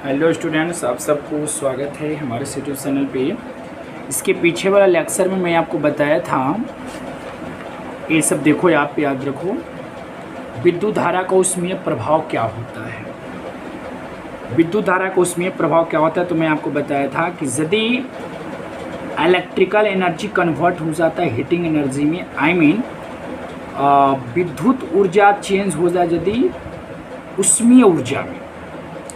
Hello students, आप सबको स्वागत है हमारे यूट्यूब चैनल पे। इसके पीछे वाला लेक्चर में मैं आपको बताया था, ये सब देखो, आप याद रखो, विद्युत धारा का उसमें प्रभाव क्या होता है। विद्युत धारा का उसमें प्रभाव क्या होता है तो मैं आपको बताया था कि यदि इलेक्ट्रिकल एनर्जी कन्वर्ट हो जाता है हीटिंग एनर्जी में, विद्युत ऊर्जा चेंज हो जाए यदि उष्मीय ऊर्जा में,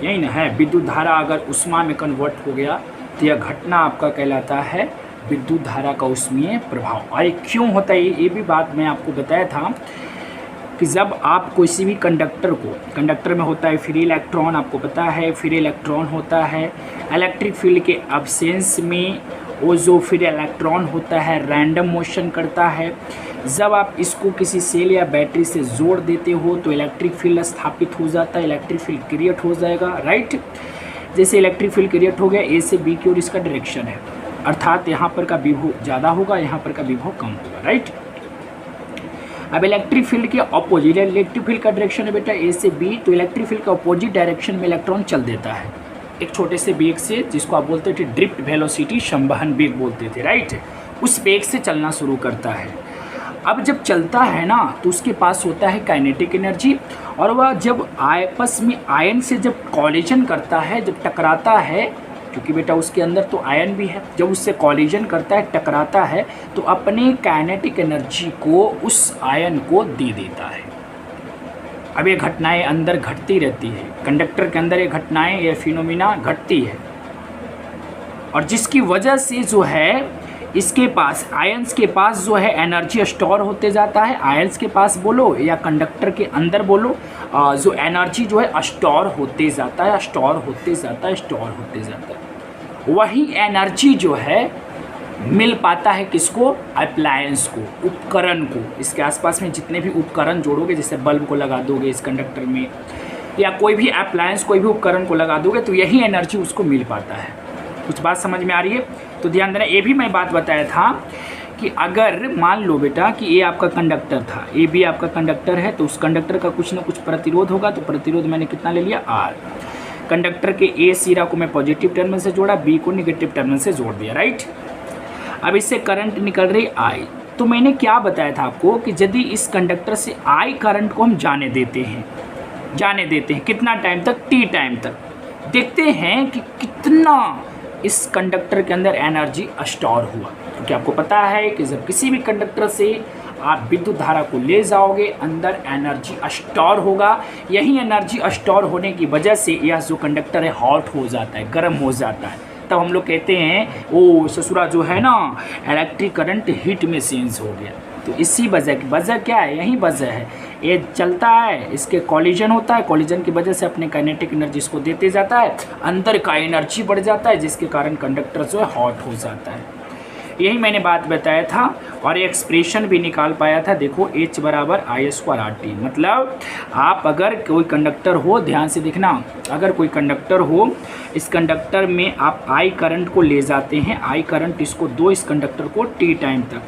यही ना है, विद्युत धारा अगर उष्मा में कन्वर्ट हो गया तो यह घटना आपका कहलाता है विद्युत धारा का उष्मीय प्रभाव। और ये क्यों होता है ये भी बात मैं आपको बताया था कि जब आप किसी भी कंडक्टर में होता है फ्री इलेक्ट्रॉन, आपको पता है फ्री इलेक्ट्रॉन होता है, इलेक्ट्रिक फील्ड के अब्सेंस में वो जो फ्री इलेक्ट्रॉन होता है रैंडम मोशन करता है। जब आप इसको किसी सेल या बैटरी से जोड़ देते हो तो इलेक्ट्रिक फील्ड स्थापित हो जाता है, इलेक्ट्रिक फील्ड क्रिएट हो जाएगा, राइट। जैसे इलेक्ट्रिक फील्ड क्रिएट हो गया ए से बी की ओर इसका डायरेक्शन है, अर्थात यहाँ पर का विभव ज़्यादा होगा, यहाँ पर का विभव कम होगा, राइट। अब इलेक्ट्रिक फील्ड के अपोजिट, इलेक्ट्रिक फील्ड का डायरेक्शन है बेटा ए से बी, तो इलेक्ट्रिक फील्ड का अपोजिट डायरेक्शन में इलेक्ट्रॉन चल देता है एक छोटे से वेग से, जिसको आप बोलते थे ड्रिफ्ट वेलोसिटी, संवहन वेग बोलते थे, राइट। उस वेग से चलना शुरू करता है। अब जब चलता है ना तो उसके पास होता है काइनेटिक एनर्जी, और वह जब आपस में आयन से जब कॉलिजन करता है, जब टकराता है, क्योंकि बेटा उसके अंदर तो आयन भी है, जब उससे कॉलिजन करता है, टकराता है, तो अपने काइनेटिक एनर्जी को उस आयन को दे देता है। अब ये घटनाएं अंदर घटती रहती है, कंडक्टर के अंदर ये घटनाएं, ये फिनोमिना घटती है, और जिसकी वजह से जो है इसके पास आयंस के पास जो है एनर्जी स्टोर होते जाता है। आयंस के पास बोलो या कंडक्टर के अंदर बोलो, जो एनर्जी जो है स्टोर होते जाता है, स्टोर होते जाता है, स्टोर होते जाता है। वही एनर्जी जो है मिल पाता है किसको? अप्लायंस को, उपकरण को। इसके आसपास में जितने भी उपकरण जोड़ोगे, जैसे बल्ब को लगा दोगे इस कंडक्टर में, या कोई भी अप्लायंस, कोई भी उपकरण को लगा दोगे तो यही एनर्जी उसको मिल पाता है। कुछ बात समझ में आ रही है? तो ध्यान देना, ये भी मैं बात बताया था कि अगर मान लो बेटा कि ये आपका कंडक्टर था, ये भी आपका कंडक्टर है, तो उस कंडक्टर का कुछ ना कुछ प्रतिरोध होगा, तो प्रतिरोध मैंने कितना ले लिया? R। कंडक्टर के ए सिरा को मैं पॉजिटिव टर्मिनल से जोड़ा, बी को निगेटिव टर्मिनल से जोड़ दिया, राइट। अब इससे करंट निकल रही I। तो मैंने क्या बताया था आपको कि यदि इस कंडक्टर से I करंट को हम जाने देते हैं कितना टाइम तक? T टाइम तक। देखते हैं कि कितना इस कंडक्टर के अंदर एनर्जी स्टोर हुआ, क्योंकि आपको पता है कि जब किसी भी कंडक्टर से आप विद्युत धारा को ले जाओगे अंदर एनर्जी स्टोर होगा। यही एनर्जी स्टोर होने की वजह से यह जो कंडक्टर है हॉट हो जाता है, गर्म हो जाता है। तब हम लोग कहते हैं ओ ससुरा जो है ना, इलेक्ट्रिक करंट हीट में चेंज हो गया। तो इसी वजह की वजह क्या है? यही वजह है, ये चलता है, इसके कॉलिजन होता है, कॉलिजन की वजह से अपने काइनेटिक एनर्जी इसको देते जाता है, अंदर का एनर्जी बढ़ जाता है, जिसके कारण कंडक्टर जो है हॉट हो जाता है। यही मैंने बात बताया था, और ये एक्सप्रेशन भी निकाल पाया था। देखो H बराबर I²RT, मतलब आप अगर कोई कंडक्टर हो, ध्यान से देखना, अगर कोई कंडक्टर हो, इस कंडक्टर में आप I करंट को ले जाते हैं, I करंट इसको दो, इस कंडक्टर को T टाइम तक,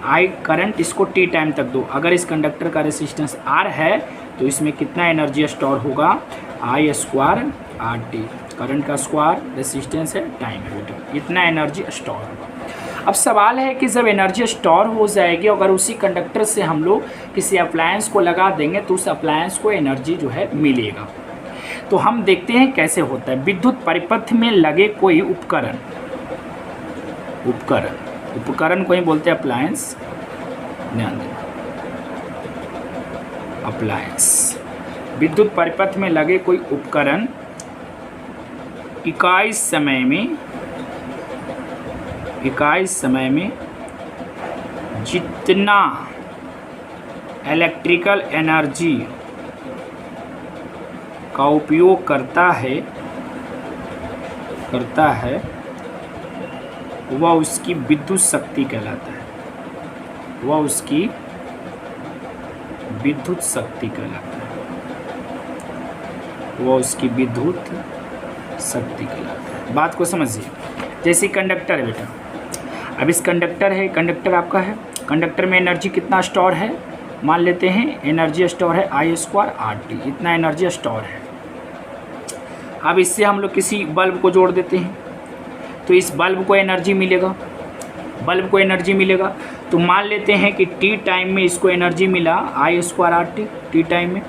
I करंट इसको T टाइम तक दो। अगर इस कंडक्टर का रेसिस्टेंस R है तो इसमें कितना एनर्जी स्टोर होगा? I²RT, करंट का स्क्वायर, रेसिस्टेंस है, टाइम है, इतना एनर्जी स्टोर होगा। अब सवाल है कि जब एनर्जी स्टोर हो जाएगी, अगर उसी कंडक्टर से हम लोग किसी अप्लायंस को लगा देंगे तो उस अप्लायंस को एनर्जी जो है मिलेगा। तो हम देखते हैं कैसे होता है। विद्युत परिपथ में लगे कोई उपकरण को ही बोलते हैं अप्लायंस, ध्यान देना, अप्लायंस। विद्युत परिपथ में लगे कोई उपकरण इकाई समय में जितना इलेक्ट्रिकल एनर्जी का उपयोग करता है वह उसकी विद्युत शक्ति कहलाता है, बात को समझिए। जैसे कंडक्टर है बेटा, अब इस कंडक्टर आपका है, कंडक्टर में एनर्जी कितना स्टोर है? मान लेते हैं एनर्जी स्टोर है I²RT, इतना एनर्जी स्टोर है। अब इससे हम लोग किसी बल्ब को जोड़ देते हैं तो इस बल्ब को एनर्जी मिलेगा, बल्ब को एनर्जी मिलेगा। तो मान लेते हैं कि टी टाइम में इसको एनर्जी मिला I²RT, टी टाइम में।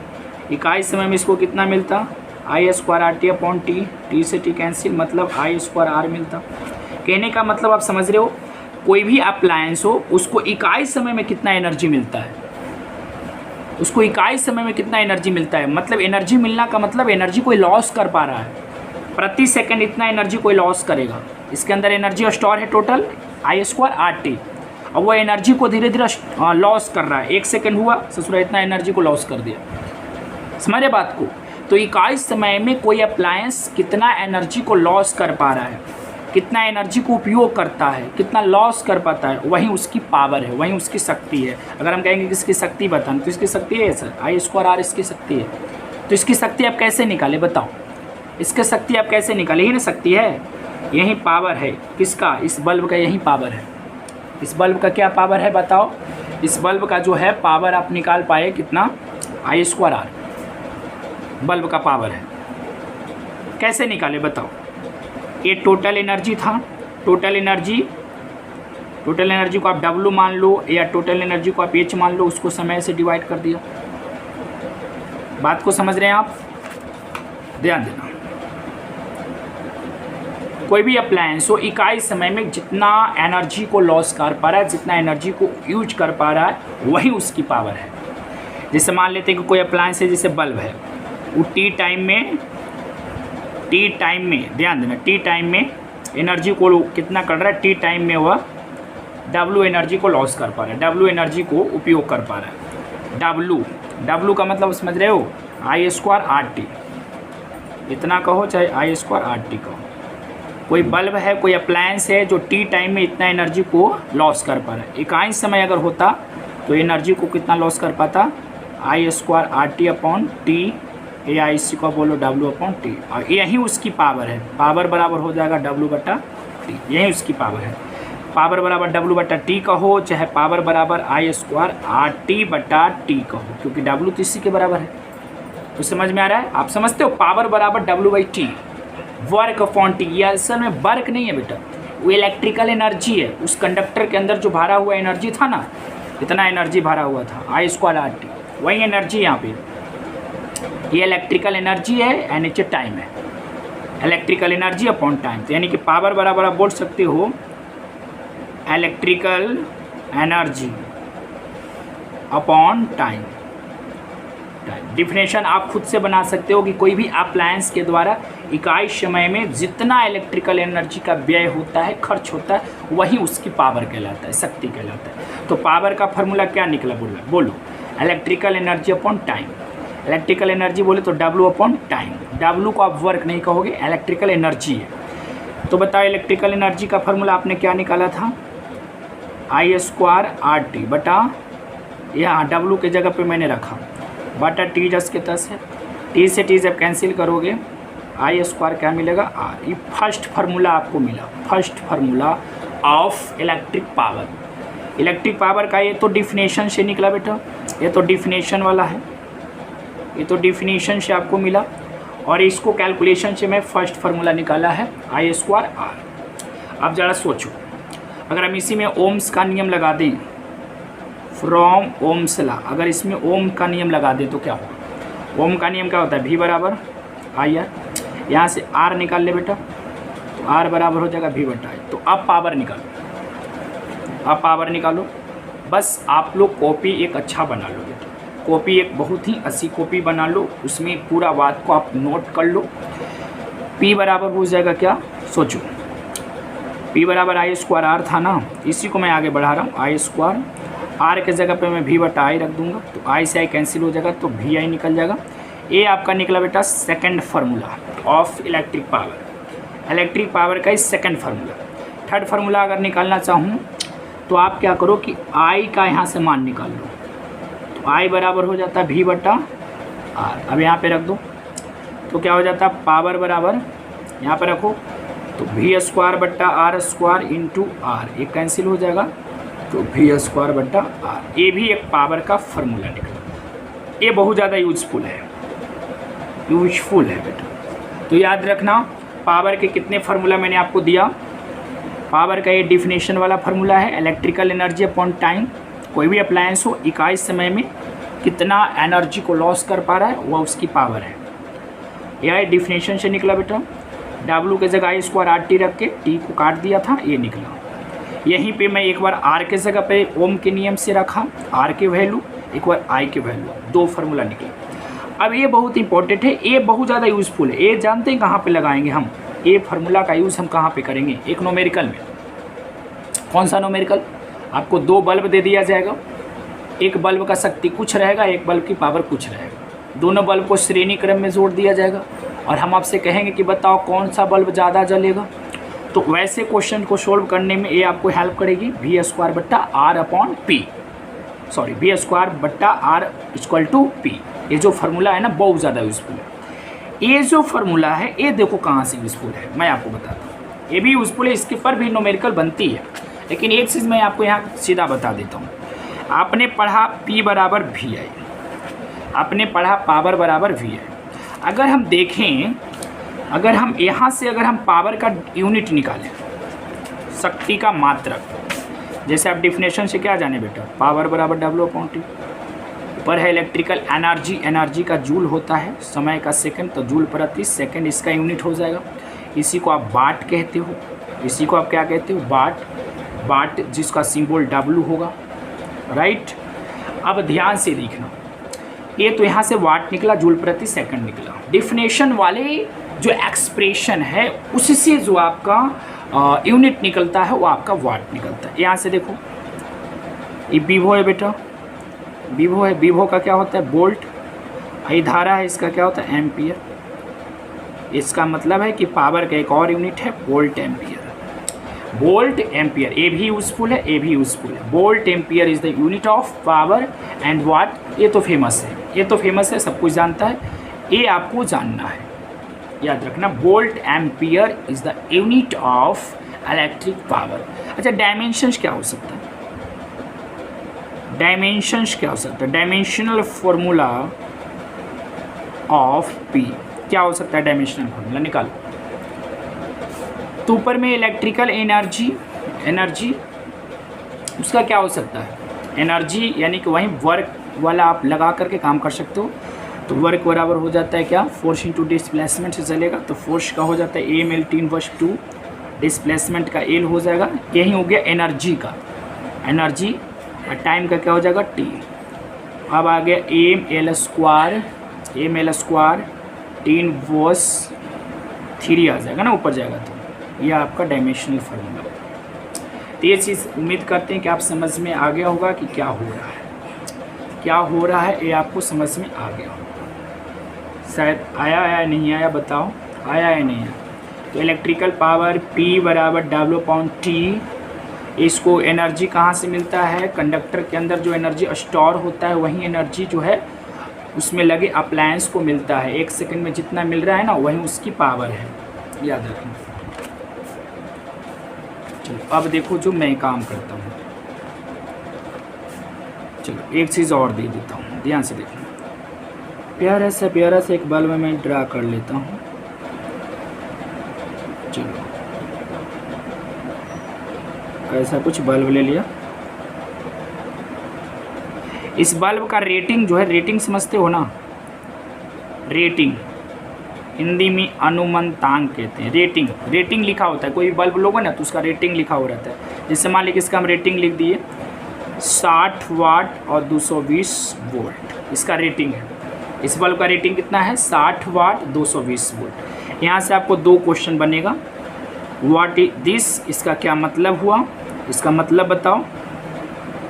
इकाई समय में इसको कितना मिलता, I²RT अपॉन टी, टी से टी कैंसिल, मतलब I²R मिलता। कहने का मतलब आप समझ रहे हो, कोई भी अप्लायंस हो उसको इकाई समय में कितना एनर्जी मिलता है, उसको इकाई समय में कितना एनर्जी मिलता है, मतलब एनर्जी मिलना का मतलब एनर्जी कोई लॉस कर पा रहा है, प्रति सेकंड इतना एनर्जी कोई लॉस करेगा। इसके अंदर एनर्जी स्टोर है टोटल I²RT, और वो एनर्जी को धीरे धीरे लॉस कर रहा है। 1 सेकंड हुआ ससुरा इतना एनर्जी को लॉस कर दिया, समझे बात को। तो इकाई समय में कोई अप्लायंस कितना एनर्जी को लॉस कर पा रहा है, कितना एनर्जी को उपयोग करता है, कितना लॉस कर पाता है, वहीं उसकी पावर है, वहीं उसकी शक्ति है। अगर हम कहेंगे कि इसकी शक्ति बताना, तो इसकी शक्ति है सर I²R इसकी शक्ति है। तो इसकी शक्ति आप कैसे निकाले बताओ, इसकी शक्ति आप कैसे निकाले, यही ना शक्ति है, यही पावर है किसका, इस बल्ब का यही पावर है। इस बल्ब का क्या पावर है बताओ, इस बल्ब का जो है पावर आप निकाल पाए कितना, I²R बल्ब का पावर है। कैसे निकाले बताओ, ये टोटल एनर्जी था, टोटल एनर्जी को आप W मान लो या टोटल एनर्जी को आप H मान लो, उसको समय से डिवाइड कर दिया। बात को समझ रहे हैं आप, ध्यान देना। कोई भी अप्लायंस हो इकाई समय में जितना एनर्जी को लॉस कर पा रहा है, जितना एनर्जी को यूज कर पा रहा है, वही उसकी पावर है। जैसे मान लेते हैं कि कोई अप्लायंस है, जैसे बल्ब है, वो टी टाइम में ध्यान देना, टी टाइम में एनर्जी को कितना कर रहा है, टी टाइम में वह W एनर्जी को लॉस कर पा रहा है, W एनर्जी को उपयोग कर पा रहा है। W का मतलब समझ रहे हो, I²RT, इतना कहो चाहे I²RT कहो। कोई बल्ब है, कोई अप्लायंस है जो टी टाइम में इतना एनर्जी को लॉस कर पा रहा है। इकाई समय अगर होता तो एनर्जी को कितना लॉस कर पाता, I²RT अपॉन टी, या इसी को बोलो W अपॉन टी, और यही उसकी पावर है। पावर बराबर हो जाएगा W/T, यही उसकी पावर है। पावर बराबर W/T कहो, चाहे पावर बराबर I²RT/T कहो, क्योंकि W तो इसी के बराबर है। तो समझ में आ रहा है, आप समझते हो, पावर बराबर W/T, वर्क अपॉन टी। ये असल में वर्क नहीं है बेटा, वो इलेक्ट्रिकल एनर्जी है। उस कंडक्टर के अंदर जो भरा हुआ एनर्जी था ना, इतना एनर्जी भरा हुआ था I²RT, वही एनर्जी यहाँ पे, ये इलेक्ट्रिकल एनर्जी है, एन एच टाइम है, इलेक्ट्रिकल एनर्जी अपॉन टाइम। तो यानी कि पावर बराबर आप बोल सकते हो electrical energy upon time. Definition आप खुद से बना सकते हो कि कोई भी अप्लायंस के द्वारा इकाई समय में जितना इलेक्ट्रिकल एनर्जी का व्यय होता है, खर्च होता है, वही उसकी पावर कहलाता है, शक्ति कहलाता है। तो पावर का फॉर्मूला क्या निकला, बोलो, electrical energy upon time. Electrical energy बोले तो W अपॉन टाइम। W को आप वर्क नहीं कहोगे, इलेक्ट्रिकल एनर्जी है। तो बताओ इलेक्ट्रिकल एनर्जी का फॉर्मूला आपने क्या निकाला था, I²RT बटा, यहाँ W के जगह पे मैंने रखा बटा T, 10 के 10 है। T से T जब कैंसिल करोगे I² क्या मिलेगा, R। ये फर्स्ट फार्मूला आपको मिला, first formula of electric power. Electric power का ये तो डिफिनेशन से निकला बेटा, ये तो डिफिनेशन वाला है, ये तो डिफिनेशन से आपको मिला, और इसको कैलकुलेशन से मैं फर्स्ट फार्मूला निकाला है I²R। अब ज़रा सोचो, अगर हम इसी में ओम्स का नियम लगा दें, फ्रॉम ओम्स ला, अगर इसमें ओम का नियम लगा दें तो क्या होगा। ओम का नियम क्या होता है, V बराबर IR, यहाँ से R निकाल ले बेटा, तो R बराबर हो जाएगा V/I। तो अब पावर निकालो, अब पावर निकालो। बस आप लोग कॉपी एक अच्छा बना लो बेटा, कॉपी एक बहुत ही अच्छी कॉपी बना लो, उसमें पूरा बात को आप नोट कर लो। P बराबर हो जाएगा क्या, सोचो, P बराबर I²R था ना, इसी को मैं आगे बढ़ा रहा हूँ, I², R के जगह पे मैं V/I रख दूंगा, तो I से I कैंसिल हो जाएगा, तो VI निकल जाएगा। ये आपका निकला बेटा second formula of electric power, electric power का ही सेकंड फार्मूला। थर्ड फार्मूला अगर निकालना चाहूँ तो आप क्या करो कि I का यहाँ से मान निकाल लो, तो I बराबर हो जाता है V/R। अब यहाँ पे रख दो, तो क्या हो जाता है, पावर बराबर यहाँ पर रखो, तो V²/R² इंटू R, ये कैंसिल हो जाएगा, तो V²/R। ये भी एक पावर का फार्मूला निकला। ये बहुत ज़्यादा यूजफुल है बेटा। तो याद रखना पावर के कितने फार्मूला मैंने आपको दिया। पावर का ये डिफिनेशन वाला फार्मूला है, इलेक्ट्रिकल एनर्जी अपॉन टाइम। कोई भी अप्लायंस हो इकाई समय में कितना एनर्जी को लॉस कर पा रहा है वह उसकी पावर है। यह डिफिनेशन से निकला बेटा। W के जगह I² RT रख के T को काट दिया था, ये निकला। यहीं पे मैं एक बार R के जगह पे ओम के नियम से रखा, R के वैल्यू, एक बार I के वैल्यू, दो फार्मूला निकले। अब ये बहुत इंपॉर्टेंट है, ये बहुत ज़्यादा यूज़फुल है। ये जानते हैं कहाँ पे लगाएंगे हम, ये फार्मूला का यूज़ हम कहाँ पे करेंगे? एक न्यूमेरिकल में। कौन सा न्यूमेरिकल? आपको दो बल्ब दे दिया जाएगा, एक बल्ब का शक्ति कुछ रहेगा, एक बल्ब की पावर कुछ रहेगा। दोनों बल्ब को श्रेणी क्रम में जोड़ दिया जाएगा और हम आपसे कहेंगे कि बताओ कौन सा बल्ब ज़्यादा जलेगा। तो वैसे क्वेश्चन को सोल्व करने में ये आपको हेल्प करेगी V² बट्टा R upon P, sorry V² बट्टा R इक्वल टू P। ये जो फार्मूला है ना बहुत ज़्यादा यूज़फुल है। ये जो फार्मूला है ये देखो कहाँ से यूज़फुल है, मैं आपको बताता हूँ। ये भी यूज़फुल है, इसके पर भी न्यूमेरिकल बनती है, लेकिन एक चीज़ मैं आपको यहाँ सीधा बता देता हूँ। आपने पढ़ा P बराबर VI, आपने पढ़ा पावर बराबर VI। अगर हम देखें, अगर हम यहाँ से अगर हम पावर का यूनिट निकालें, शक्ति का मात्रक, जैसे आप डिफिनेशन से क्या जाने बेटा, पावर बराबर W अपॉन T। पर है इलेक्ट्रिकल एनर्जी, एनर्जी का जूल होता है, समय का सेकंड, तो जूल प्रति सेकंड इसका यूनिट हो जाएगा। इसी को आप वाट कहते हो, इसी को आप क्या कहते हो? वाट। वाट जिसका सिंबल W होगा, राइट। अब ध्यान से देखना, ये तो यहाँ से वाट निकला, जूल प्रति सेकंड निकला। डिफिनेशन वाले जो एक्सप्रेशन है उससे जो आपका यूनिट निकलता है वो आपका वाट निकलता है। यहाँ से देखो ये विभो है बेटा, विभो है, विभो का क्या होता है? वोल्ट। ये धारा है, इसका क्या होता है? एम्पियर। इसका मतलब है कि पावर का एक और यूनिट है वोल्ट एम्पियर। वोल्ट एम्पियर, ये भी यूजफुल है, ये भी यूजफुल है। Volt ampere is the unit of power and what. ये तो फेमस है, ये तो फेमस है, सब कुछ जानता है, ये आपको जानना है, याद रखना। Volt ampere is the unit of electric power. अच्छा, डायमेंशंस क्या हो सकता है? डायमेंशंस क्या हो सकता है? डायमेंशनल फॉर्मूला ऑफ P क्या हो सकता है? डायमेंशनल फॉर्मूला निकालो। तो ऊपर में इलेक्ट्रिकल एनर्जी, एनर्जी उसका क्या हो सकता है? एनर्जी यानी कि वहीं वर्क वाला आप लगा करके काम कर सकते हो। तो वर्क बराबर हो जाता है क्या? फोर्स इंटू डिस्प्लेसमेंट से चलेगा, तो फोर्स का हो जाता है M/L/T/2, डिस्प्लेसमेंट का L हो जाएगा। यही हो गया एनर्जी का, एनर्जी। और टाइम का क्या हो जाएगा? T। अब आ गया M/L² 3 आ जाएगा ना, ऊपर जाएगा। तो यह आपका डायमेंशनल फार्मूला। तो ये चीज़ उम्मीद करते हैं कि आप समझ में आ गया होगा कि क्या हो रहा है, क्या हो रहा है, ये आपको समझ में आ गया होगा। शायद आया या नहीं आया, बताओ आया या नहीं आया? तो इलेक्ट्रिकल पावर P बराबर W अपॉन T। इसको एनर्जी कहाँ से मिलता है? कंडक्टर के अंदर जो एनर्जी स्टोर होता है वही एनर्जी जो है उसमें लगे अप्लायंस को मिलता है। 1 सेकंड में जितना मिल रहा है ना वही उसकी पावर है, याद रखना। चलो अब देखो जो मैं काम करता हूँ। चलो एक चीज़ और दे देता हूँ, ध्यान से देखना। प्यारा सा एक बल्ब मैं ड्रा कर लेता हूँ। चलो ऐसा कुछ बल्ब ले लिया। इस बल्ब का रेटिंग जो है, रेटिंग समझते हो ना? रेटिंग हिंदी में अनुमंतांक कहते हैं। रेटिंग, रेटिंग लिखा होता है, कोई भी बल्ब लोगे ना तो उसका रेटिंग लिखा हो रहता है। जैसे मान लीजिए इसका हम रेटिंग लिख दिए 60 वाट और 220 वोल्ट, इसका रेटिंग है। इस बल्ब का रेटिंग कितना है? 60 वाट 220 वोल्ट। यहाँ से आपको दो क्वेश्चन बनेगा। व्हाट इज दिस, इसका क्या मतलब हुआ, इसका मतलब बताओ,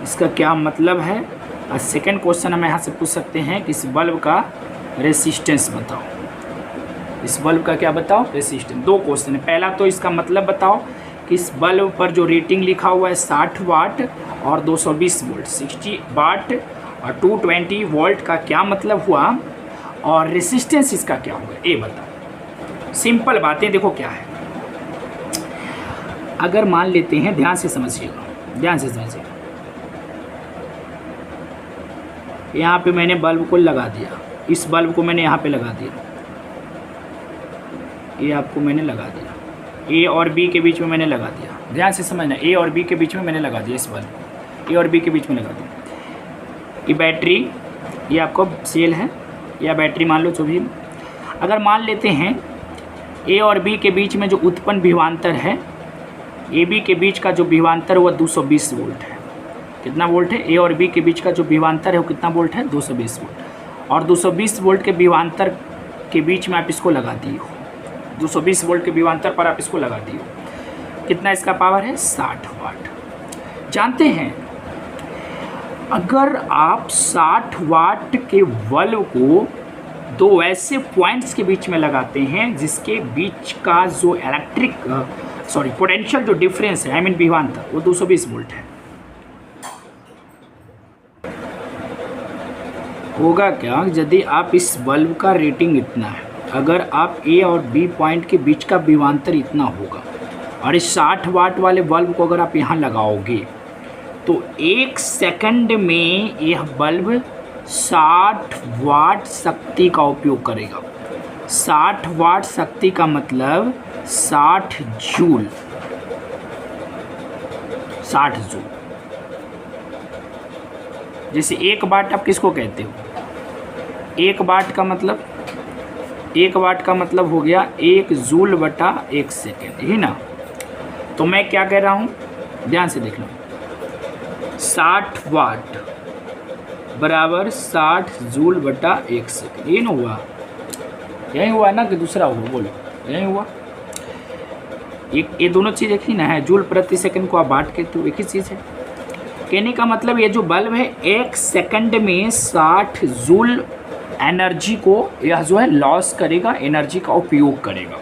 इसका क्या मतलब है। और सेकेंड क्वेश्चन हम यहाँ से पूछ सकते हैं कि इस बल्ब का रेसिस्टेंस बताओ। इस बल्ब का क्या बताओ? रेसिस्टेंस। दो क्वेश्चन है। पहला तो इसका मतलब बताओ कि इस बल्ब पर जो रेटिंग लिखा हुआ है 60 वाट और 220 वोल्ट, 60 वाट और 220 वोल्ट का क्या मतलब हुआ, और रेसिस्टेंस इसका क्या होगा ये बताओ। सिंपल बातें देखो क्या है। अगर मान लेते हैं, ध्यान से समझिएगा, ध्यान से समझिएगा, यहाँ पे मैंने बल्ब को लगा दिया, इस बल्ब को मैंने यहाँ पे लगा दिया। ये आपको मैंने लगा दिया, ए और बी के बीच में मैंने लगा दिया, ध्यान से समझना, ए और बी के बीच में मैंने लगा दिया, इस बल्ब ए और बी के बीच में लगा दिया। ये बैटरी, ये आपको सेल है या बैटरी मान लो जो भी। अगर मान लेते हैं ए और बी के बीच में जो उत्पन्न विभवांतर है, ए बी के बीच का जो विभवांतर वो 220 वोल्ट है। कितना वोल्ट है? ए और बी के बीच का जो विभवांतर है वो कितना वोल्ट है? 220 वोल्ट। और 220 वोल्ट के विभवांतर के बीच में आप इसको लगा दिए हो, 220 वोल्ट के विभवांतर पर आप इसको लगा दिए हो। कितना इसका पावर है? 60 वाट। जानते हैं अगर आप 60 वाट के बल्ब को दो ऐसे पॉइंट्स के बीच में लगाते हैं जिसके बीच का जो पोटेंशियल जो डिफरेंस है, आई मीन विभवांतर, वो 220 वोल्ट है, होगा क्या यदि आप इस बल्ब का रेटिंग इतना है, अगर आप ए और बी पॉइंट के बीच का विभवांतर इतना होगा और इस 60 वाट वाले बल्ब को अगर आप यहाँ लगाओगे तो 1 सेकंड में यह बल्ब 60 वाट शक्ति का उपयोग करेगा। 60 वाट शक्ति का मतलब 60 जूल, 60 जूल। जैसे 1 वाट आप किसको कहते हो? 1 वाट का मतलब, 1 वाट का मतलब हो गया 1 जूल बटा 1 सेकेंड ही ना। तो मैं क्या कह रहा हूँ, ध्यान से देखना, 60 वाट बराबर 60 जूल बटा 1 सेकेंड, ये ना हुआ? यही हुआ ना कि दूसरा हुआ? बोलो, यही हुआ। ये दोनों चीज़ एक ही ना है, जूल प्रति सेकंड को आप वाट कहते हो, एक ही चीज़ है। कहने का मतलब ये जो बल्ब है 1 सेकंड में 60 जूल एनर्जी को यह जो है लॉस करेगा, एनर्जी का उपयोग करेगा।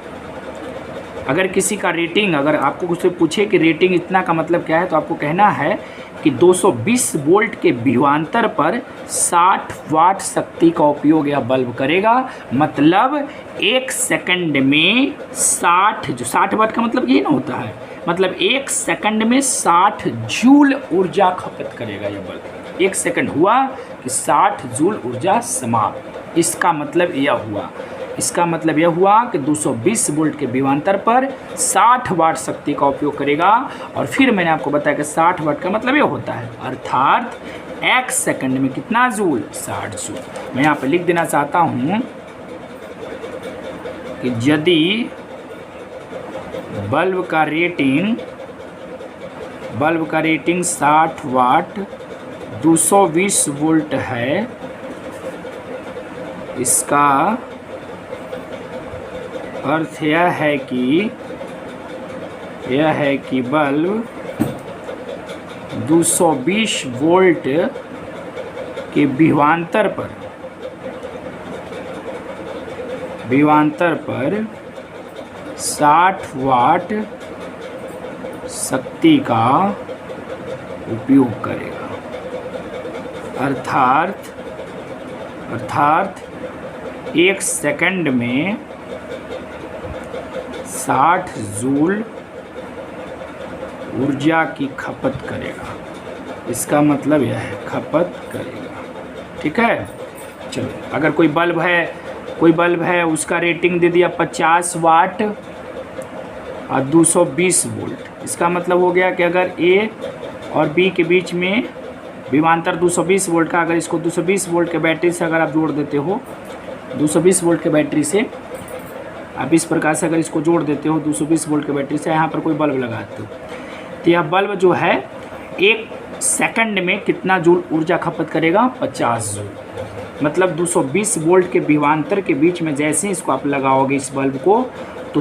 अगर किसी का रेटिंग, अगर आपको कुछ पूछे कि रेटिंग इतना का मतलब क्या है, तो आपको कहना है कि 220 वोल्ट के विभवांतर पर 60 वाट शक्ति का उपयोग यह बल्ब करेगा। मतलब 1 सेकंड में 60 वाट का मतलब ये ना होता है, मतलब 1 सेकंड में 60 जूल ऊर्जा खपत करेगा यह बल्ब। 1 सेकंड हुआ कि 60 जूल ऊर्जा समाप्त। इसका मतलब यह हुआ, इसका मतलब यह हुआ कि 220 वोल्ट के विभवांतर पर 60 वाट शक्ति का उपयोग करेगा। और फिर मैंने आपको बताया कि 60 वाट का मतलब यह होता है, अर्थात 1 सेकंड में कितना जूल? 60 जूल। मैं यहाँ पर लिख देना चाहता हूँ कि यदि बल्ब का रेटिंग 60 वाट 220 वोल्ट है, इसका अर्थ यह है कि बल्ब 220 वोल्ट के विभवांतर पर 60 वाट शक्ति का उपयोग करेगा। अर्थात 1 सेकंड में 60 जूल ऊर्जा की खपत करेगा। इसका मतलब यह है, खपत करेगा। ठीक है, चलो, अगर कोई बल्ब है उसका रेटिंग दे दिया 50 वाट और 220 वोल्ट। इसका मतलब हो गया कि अगर ए और बी के बीच में विभवांतर 220 वोल्ट का, अगर इसको 220 वोल्ट के बैटरी से अगर आप जोड़ देते हो, 220 वोल्ट के बैटरी से आप इस प्रकार से अगर इसको जोड़ देते हो 220 वोल्ट के बैटरी से, यहाँ पर कोई बल्ब लगाते हो, तो यह बल्ब जो है 1 सेकंड में कितना जूल ऊर्जा खपत करेगा? 50 जूल। मतलब 220 वोल्ट के विभवांतर के बीच में जैसे ही इसको आप लगाओगे इस बल्ब को, तो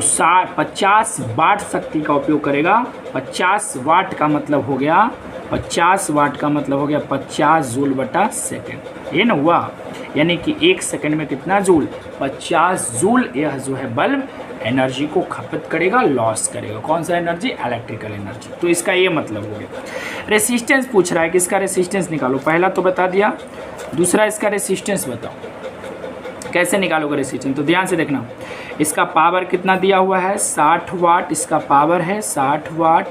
50 वाट शक्ति का उपयोग करेगा। 50 वाट का मतलब हो गया 50 जूल बटा सेकेंड, ये ना हुआ? यानी कि 1 सेकंड में कितना जूल? 50 जूल यह जो है बल्ब एनर्जी को खपत करेगा, लॉस करेगा। कौन सा एनर्जी? Electrical energy. तो इसका ये मतलब हो गया। रेसिस्टेंस पूछ रहा है कि इसका रेसिस्टेंस निकालो। पहला तो बता दिया, दूसरा इसका रेसिस्टेंस बताओ। कैसे निकालोगे रेसिस्टेंस? तो ध्यान से देखना, इसका पावर कितना दिया हुआ है? 60 वाट इसका पावर है, 60 वाट।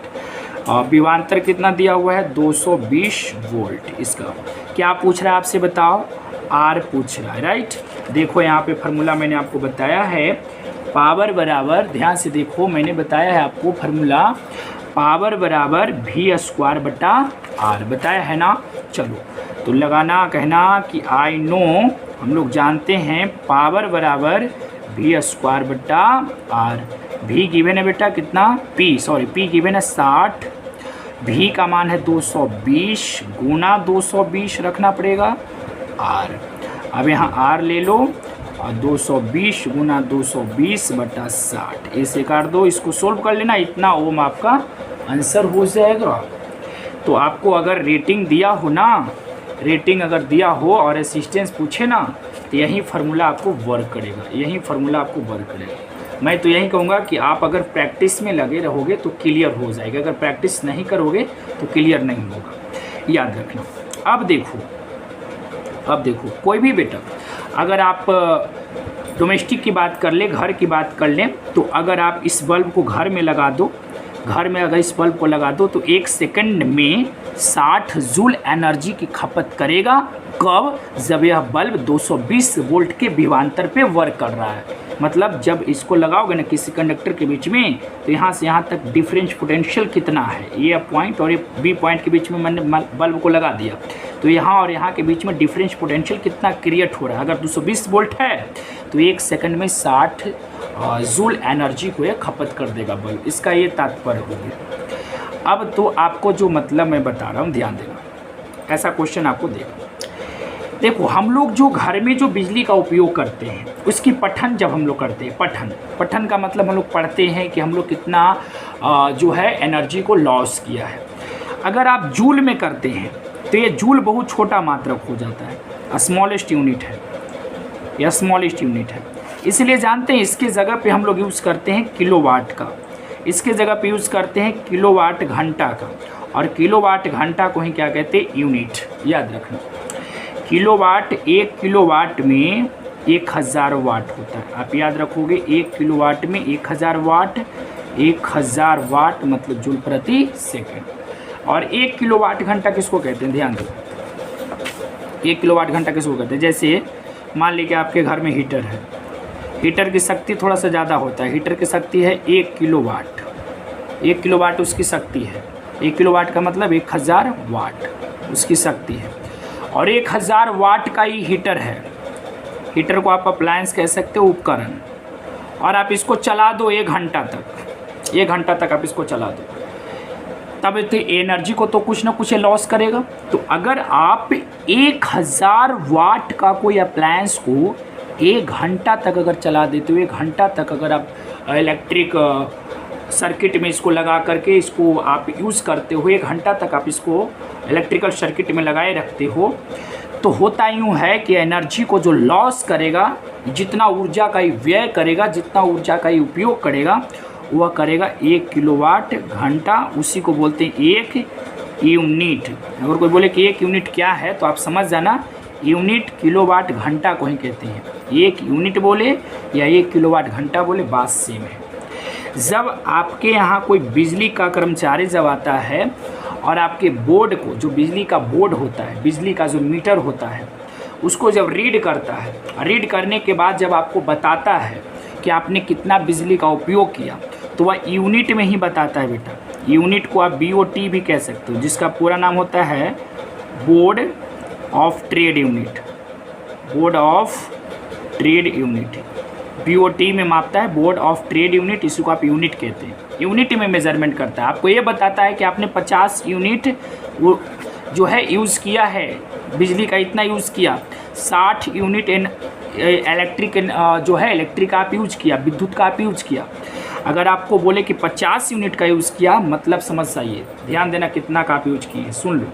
और विभवांतर कितना दिया हुआ है? 220 वोल्ट। इसका क्या पूछ रहा है आपसे? बताओ। आर पूछ रहा है, राइट। देखो यहाँ पे फार्मूला मैंने आपको बताया है पावर बराबर, ध्यान से देखो मैंने बताया है आपको फार्मूला, पावर बराबर v² बटा r बताया है ना। चलो तो लगाना कहना कि आई नो, हम लोग जानते हैं पावर बराबर v² बटा r। v गिवन है बेटा कितना, p गिवन है 60, v का मान है 220 गुना 220 रखना पड़ेगा r। अब यहाँ r ले लो और 220 गुना 220 बटा 60, ऐसे काट दो, इसको सोल्व कर लेना, इतना ओम आपका आंसर हो जाएगा। तो आपको अगर रेटिंग दिया हो ना, रेटिंग अगर दिया हो और असिस्टेंस पूछे ना, तो यही फार्मूला आपको वर्क करेगा, यही फार्मूला आपको वर्क करेगा। मैं तो यही कहूँगा कि आप अगर प्रैक्टिस में लगे रहोगे तो क्लियर हो जाएगा, अगर प्रैक्टिस नहीं करोगे तो क्लियर नहीं होगा, याद रखना। अब देखो कोई भी बेटा, अगर आप डोमेस्टिक की बात कर ले, घर की बात कर लें, तो अगर आप इस बल्ब को घर में लगा दो, घर में अगर इस बल्ब को लगा दो तो 1 सेकंड में 60 जूल एनर्जी की खपत करेगा। कब? जब यह बल्ब 220 वोल्ट के विभवांतर पे वर्क कर रहा है। मतलब जब इसको लगाओगे ना किसी कंडक्टर के बीच में, तो यहाँ से यहाँ तक डिफरेंस पोटेंशियल कितना है, ये पॉइंट और ये बी पॉइंट के बीच में मैंने बल्ब को लगा दिया, तो यहाँ और यहाँ के बीच में डिफरेंस पोटेंशियल कितना क्रिएट हो रहा है। अगर 220 वोल्ट है तो 1 सेकंड में 60 जूल एनर्जी को ये खपत कर देगा बल्ब, इसका ये तात्पर्य हो गया। अब तो आपको जो मतलब मैं बता रहा हूँ ध्यान देना, ऐसा क्वेश्चन आपको देगा। देखो हम लोग जो घर में जो बिजली का उपयोग करते हैं उसकी पठन जब हम लोग करते हैं, पठन का मतलब हम लोग पढ़ते हैं कि हम लोग कितना जो है एनर्जी को लॉस किया है। अगर आप जूल में करते हैं तो ये जूल बहुत छोटा मात्रक हो जाता है, स्मॉलेस्ट यूनिट है, यह स्मॉलेस्ट यूनिट है। इसलिए जानते हैं इसके जगह पे हम लोग यूज़ करते हैं किलोवाट का, इसके जगह पे यूज़ करते हैं किलोवाट घंटा का, और किलोवाट घंटा को ही क्या कहते हैं, यूनिट। याद रखना किलोवाट, 1 किलोवाट में 1000 वाट होता है। आप याद रखोगे 1 किलोवाट में 1000 वाट, 1000 वाट मतलब जूल प्रति सेकंड। और 1 किलोवाट घंटा किसको कहते हैं, ध्यान दो, 1 किलोवाट घंटा किसको कहते हैं। जैसे मान लीजिए आपके घर में हीटर है, हीटर की शक्ति थोड़ा सा ज़्यादा होता है, हीटर की शक्ति है 1 किलोवाट, 1 किलोवाट उसकी शक्ति है, 1 किलोवाट का मतलब 1000 वाट उसकी शक्ति है। और 1000 वाट का ही हीटर है, हीटर को आप अप्लायंस कह सकते हो, उपकरण। और आप इसको चला दो 1 घंटा तक, 1 घंटा तक आप इसको चला दो, तब तो एनर्जी को तो कुछ ना कुछ लॉस करेगा। तो अगर आप 1000 वाट का कोई अप्लायंस को 1 घंटा तक अगर चला देते हो, 1 घंटा तक अगर आप इलेक्ट्रिक सर्किट में इसको लगा करके इसको आप यूज़ करते हो, 1 घंटा तक आप इसको इलेक्ट्रिकल सर्किट में लगाए रखते हो, तो होता यूँ है कि एनर्जी को जो लॉस करेगा, जितना ऊर्जा का ही व्यय करेगा, जितना ऊर्जा का ही उपयोग करेगा, वह करेगा 1 किलोवाट घंटा। उसी को बोलते हैं 1 यूनिट। अगर कोई बोले कि 1 यूनिट क्या है तो आप समझ जाना, यूनिट किलोवाट घंटा को ही कहते हैं। 1 यूनिट बोले या 1 किलोवाट घंटा बोले, बात सेम है। जब आपके यहाँ कोई बिजली का कर्मचारी जब आता है और आपके बोर्ड को, जो बिजली का बोर्ड होता है, बिजली का जो मीटर होता है, उसको जब रीड करता है, रीड करने के बाद जब आपको बताता है कि आपने कितना बिजली का उपयोग किया, तो वह यूनिट में ही बताता है बेटा। यूनिट को आप BOT भी कह सकते हो, जिसका पूरा नाम होता है board of trade unit, board of trade unit. BOT में मापता है, बोर्ड ऑफ ट्रेड यूनिट, इसी को आप यूनिट कहते हैं। यूनिट में मेजरमेंट करता है, आपको ये बताता है कि आपने 50 यूनिट वो जो है यूज़ किया है, बिजली का इतना यूज़ किया, 60 यूनिट इलेक्ट्रिक जो है इलेक्ट्रिक आप यूज किया, विद्युत का आप यूज किया। अगर आपको बोले कि 50 यूनिट का यूज़ किया, मतलब समझ जाइए, ध्यान देना कितना का आप यूज किए, सुन लो।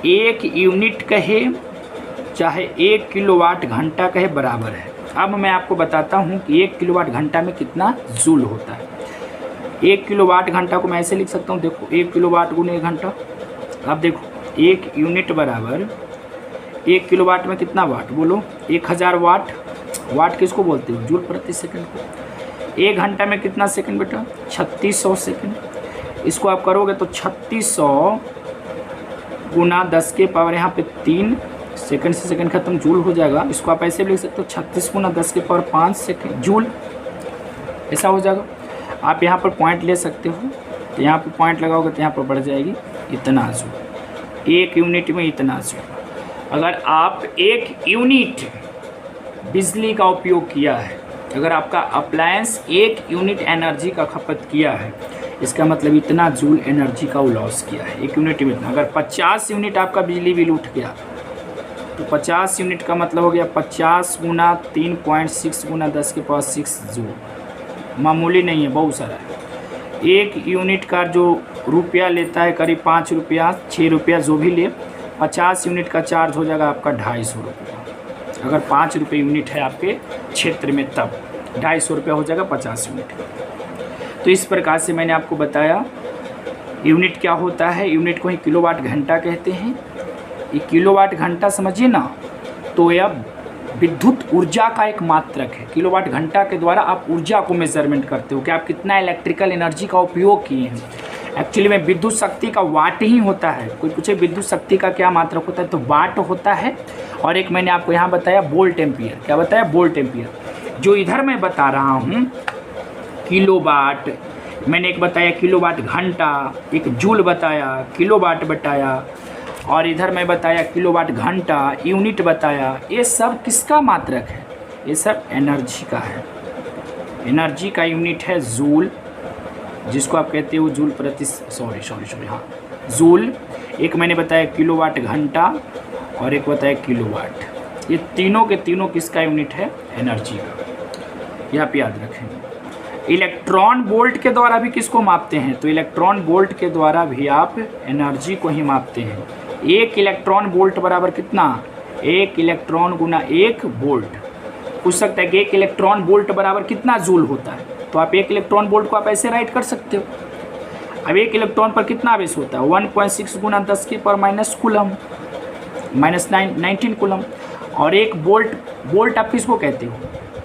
1 यूनिट कहे चाहे 1 किलोवाट घंटा कहे बराबर है। अब मैं आपको बताता हूँ कि 1 किलोवाट घंटा में कितना जूल होता है। 1 किलोवाट घंटा को मैं ऐसे लिख सकता हूँ, देखो 1 किलोवाट गुने 1 घंटा। अब देखो 1 यूनिट बराबर 1 किलोवाट में कितना वाट, बोलो 1000 वाट। वाट किसको बोलते हो, जूल प्रति सेकंड को। 1 घंटा में कितना सेकंड बेटा, 3600 सेकंड। इसको आप करोगे तो 3600 गुना 10 के पावर यहाँ पे 3 सेकंड से सेकंड खत्म, जूल हो जाएगा। इसको आप ऐसे भी लिख सकते हो 36 गुना 10 के पावर 5 सेकंड जूल, ऐसा हो जाएगा। आप यहाँ पर पॉइंट ले सकते हो, तो यहाँ पर पॉइंट लगाओगे तो यहाँ पर बढ़ जाएगी इतना जूल, 1 यूनिट में इतना जूल। अगर आप 1 यूनिट बिजली का उपयोग किया है, अगर आपका अप्लायंस 1 यूनिट एनर्जी का खपत किया है, इसका मतलब इतना जूल एनर्जी का वो लॉस किया है 1 यूनिट में। अगर 50 यूनिट आपका बिजली बिल उठ गया, तो 50 यूनिट का मतलब हो गया 50 गुना 3.6 गुना 10 के पावर 6 जूल। मामूली नहीं है, बहुत सारा है। 1 यूनिट का जो रुपया लेता है करीब 5 रुपया 6 रुपया जो भी ले, 50 यूनिट का चार्ज हो जाएगा आपका 250 रुपया। अगर 5 रुपये यूनिट है आपके क्षेत्र में तब 250 रुपया हो जाएगा 50 यूनिट। तो इस प्रकार से मैंने आपको बताया यूनिट क्या होता है। यूनिट को ही किलोवाट घंटा कहते हैं। ये किलोवाट घंटा समझिए ना, तो यह विद्युत ऊर्जा का एक मात्रक है। किलोवाट घंटा के द्वारा आप ऊर्जा को मेजरमेंट करते हो कि आप कितना इलेक्ट्रिकल एनर्जी का उपयोग किए हैं। एक्चुअली में विद्युत शक्ति का वाट ही होता है। कोई पूछे विद्युत शक्ति का क्या मात्रक होता है, तो वाट होता है। और एक मैंने आपको यहाँ बताया वोल्ट एम्पियर। क्या बताया? Volt ampere. जो इधर मैं बता रहा हूँ किलोवाट, मैंने एक बताया किलोवाट घंटा, एक जूल बताया, किलोवाट बताया, और इधर मैं बताया किलोवाट घंटा, यूनिट बताया। ये सब किसका मात्रक है? ये सब एनर्जी का है। एनर्जी का यूनिट है जूल, जिसको आप कहते हो जूल प्रति हाँ जूल। एक मैंने बताया किलोवाट घंटा और एक बताया किलोवाट। ये तीनों के तीनों किसका यूनिट है? एनर्जी का। यह आप याद रखें। इलेक्ट्रॉन वोल्ट के द्वारा भी किसको मापते हैं? तो इलेक्ट्रॉन वोल्ट के द्वारा भी आप एनर्जी को ही मापते हैं। 1 इलेक्ट्रॉन वोल्ट बराबर कितना? 1 इलेक्ट्रॉन गुना 1 वोल्ट। पूछ सकता है कि 1 इलेक्ट्रॉन वोल्ट बराबर कितना जूल होता है, तो आप 1 इलेक्ट्रॉन वोल्ट को आप ऐसे राइट कर सकते हो। अब 1 इलेक्ट्रॉन पर कितना आवेश होता है? 1.6 गुना 10 के पावर माइनस कूलम, -19 कूलम। और 1 वोल्ट आप किसको कहते हो?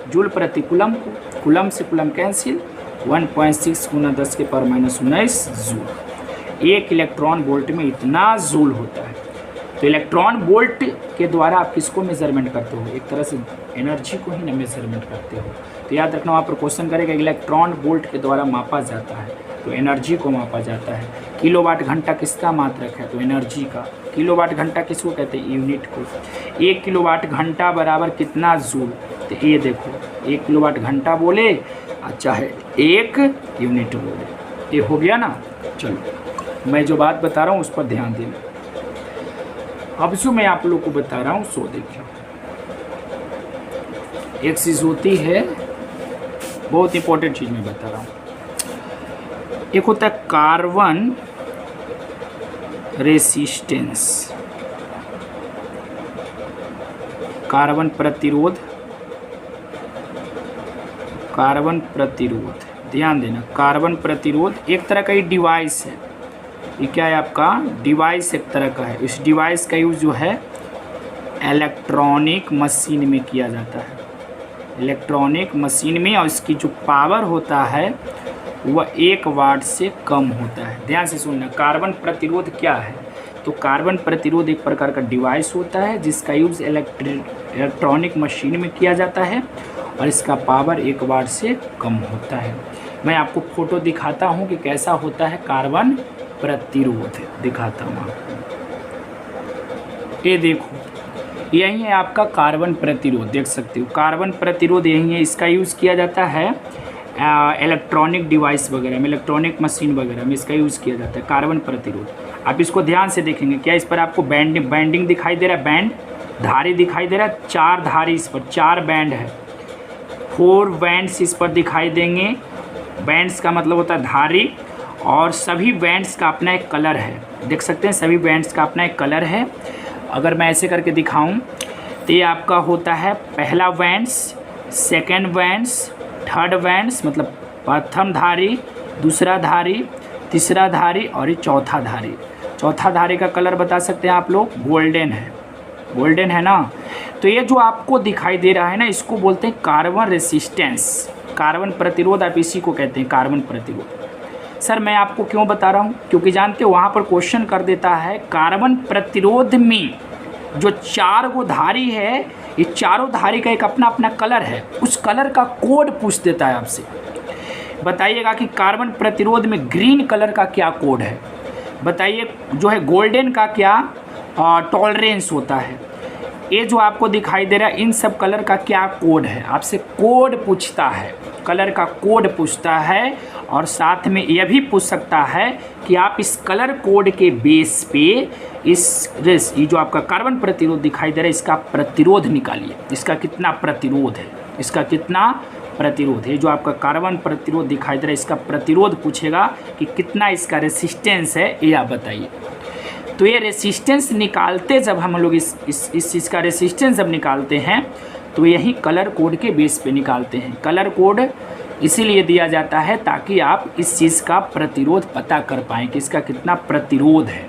जूल प्रति कूलम को। कूलम से कूलम कैंसिल, 1.6 गुना 10 के पावर -19 जूल। 1 इलेक्ट्रॉन वोल्ट में इतना जूल होता है। तो इलेक्ट्रॉन वोल्ट के द्वारा आप किसको मेजरमेंट करते हो? एक तरह से एनर्जी को ही ना मेजरमेंट करते हो। तो याद रखना, वहाँ पर क्वेश्चन करेगा इलेक्ट्रॉन वोल्ट के द्वारा मापा जाता है, तो एनर्जी को मापा जाता है। किलोवाट घंटा किसका मात्रक है? तो एनर्जी का। किलोवाट घंटा किसको कहते हैं? यूनिट को। 1 किलोवाट घंटा बराबर कितना जूल? तो ये देखो, 1 किलोवाट घंटा बोले चाहे 1 यूनिट बोले, ये हो गया ना। चलो, मैं जो बात बता रहा हूँ उस पर ध्यान देना। अब जो मैं आप लोग को बता रहा हूँ सो देखिए, एक चीज़ होती है, बहुत इंपॉर्टेंट चीज़ मैं बता रहा हूँ। एक होता है कार्बन रेसिस्टेंस, कार्बन प्रतिरोध। कार्बन प्रतिरोध, ध्यान देना, कार्बन प्रतिरोध एक तरह का ये डिवाइस है। ये क्या है आपका? डिवाइस एक तरह का है। इस डिवाइस का यूज़ जो है इलेक्ट्रॉनिक मशीन में किया जाता है। इलेक्ट्रॉनिक मशीन में, और इसकी जो पावर होता है वह 1 वाट से कम होता है। ध्यान से सुनना, कार्बन प्रतिरोध क्या है? तो कार्बन प्रतिरोध एक प्रकार का डिवाइस होता है जिसका यूज़ इलेक्ट्रॉनिक मशीन में किया जाता है, और इसका पावर 1 वाट से कम होता है। मैं आपको फोटो दिखाता हूँ कि कैसा होता है कार्बन प्रतिरोध, दिखाता हूँ आपको। ये देखो, यही है आपका कार्बन प्रतिरोध, देख सकते हो। कार्बन प्रतिरोध यही है, इसका यूज़ किया जाता है इलेक्ट्रॉनिक डिवाइस वगैरह में, इलेक्ट्रॉनिक मशीन वगैरह में इसका यूज़ किया जाता है कार्बन प्रतिरोध। आप इसको ध्यान से देखेंगे, क्या इस पर आपको बैंडिंग दिखाई दे रहा है? बैंड धारी दिखाई दे रहा है। 4 धारी इस पर, 4 बैंड है, 4 बैंड्स इस पर दिखाई देंगे। बैंड्स का मतलब होता है धारी, और सभी बैंड्स का अपना एक कलर है। देख सकते हैं, सभी बैंड्स का अपना एक कलर है। अगर मैं ऐसे करके दिखाऊं तो ये आपका होता है पहला bands, second bands, third bands, मतलब प्रथम धारी, दूसरा धारी, तीसरा धारी, और ये चौथा धारी। चौथा धारी का कलर बता सकते हैं आप लोग? गोल्डन है। गोल्डन है ना। तो ये जो आपको दिखाई दे रहा है ना, इसको बोलते हैं कार्बन रेसिस्टेंस, कार्बन प्रतिरोध। आप इसी को कहते हैं कार्बन प्रतिरोध। सर मैं आपको क्यों बता रहा हूँ? क्योंकि जानते हो वहाँ पर क्वेश्चन कर देता है कार्बन प्रतिरोध में जो 4 गो धारी है, ये चारों धारी का एक अपना अपना कलर है, उस कलर का कोड पूछ देता है आपसे। बताइएगा कि कार्बन प्रतिरोध में ग्रीन कलर का क्या कोड है, बताइए। जो है गोल्डन का क्या टॉलरेंस होता है, ये जो आपको दिखाई दे रहा है इन सब कलर का क्या कोड है, आपसे कोड पूछता है, कलर का कोड पूछता है। और साथ में यह भी पूछ सकता है कि आप इस कलर कोड के बेस पे ये जो आपका कार्बन प्रतिरोध दिखाई दे रहा है इसका प्रतिरोध निकालिए, इसका कितना प्रतिरोध है, इसका कितना प्रतिरोध है। जो आपका कार्बन प्रतिरोध दिखाई दे रहा है इसका प्रतिरोध पूछेगा कि कितना इसका रेसिस्टेंस है, ये आप बताइए। तो ये रेसिस्टेंस निकालते जब हम लोग इस चीज़ का रेसिस्टेंस जब निकालते हैं तो यही कलर कोड के बेस पे निकालते हैं। कलर कोड इसीलिए दिया जाता है ताकि आप इस चीज़ का प्रतिरोध पता कर पाएँ कि इसका कितना प्रतिरोध है।